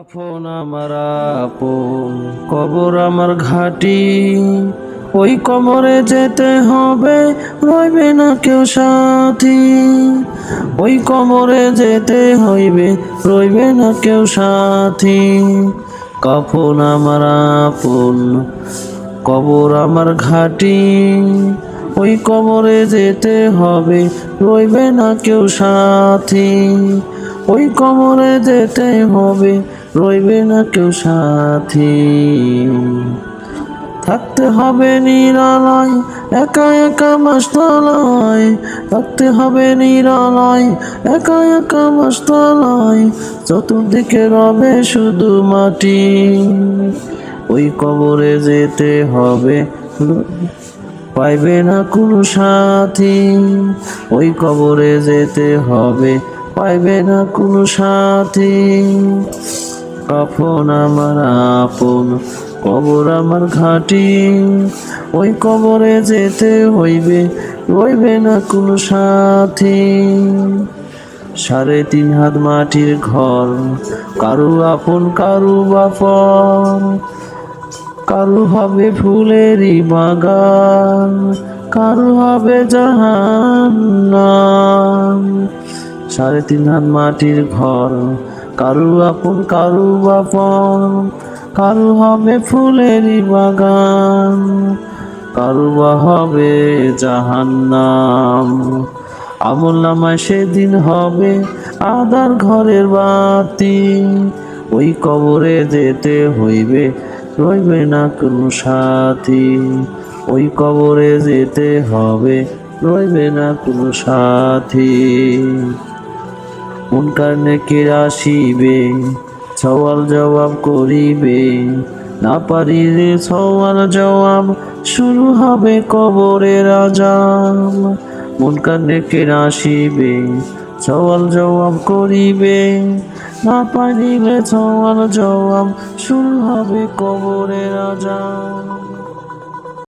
কাফন আমার আপন, কবর আমার ঘাটি, ওই কবরে যেতে হবে, রইবে না কেউ সাথী। ওই কবরে যেতে হইবে, রইবে না কেউ সাথী। কাফন আমার আপন, কবর আমার ঘাটি, ওই কবরে যেতে হবে, রইবে না কেউ সাথী। ওই কবরে যেতে হবে, রইবে না কেউ সাথী। থাকতে হবে নিরালয়, একা একা মাসতলায়, থাকতে হবে নিরালয়, একা একা মাসতলায়, চতুর্দিকে রবে শুধু মাটি। ওই কবরে যেতে হবে, পাইবে না কোনো সাথী। ওই কবরে যেতে হবে, পাইবে না কোনো সাথী। কাফন আমার আপন, কবর আমার ঘাটি, ওই কবরে যেতে হইবে, রইবে না কোনো সাথী। 3.5 হাত মাটির ঘর, কারু আপন কারু বাপন, কারু হবে ফুলেরই বাগান, কারু হবে জাহান্নাম। 3.5 হাত মাটির ঘর, কারু আপন কারু বাপন, কারু হবে ফুলেরই বাগান, কারু বা হবে জাহান্নাম। আমলনামায় সেদিন হবে আধার ঘরের বাতি, ওই কবরে যেতে হইবে, রইবে না কোনো সাথী। ওই কবরে যেতে হবে, রইবে না কোনো সাথী। মুনকার নেকির আসিবে, সওয়াল জবাব করিবে, না পারিলে সওয়াল জবাব, শুরু হবে কবরের আযাব। মুনকার নেকির আসিবে, সওয়াল জবাব করিবে, না পারিলে সওয়াল জবাব, শুরু হবে কবরের আযাব।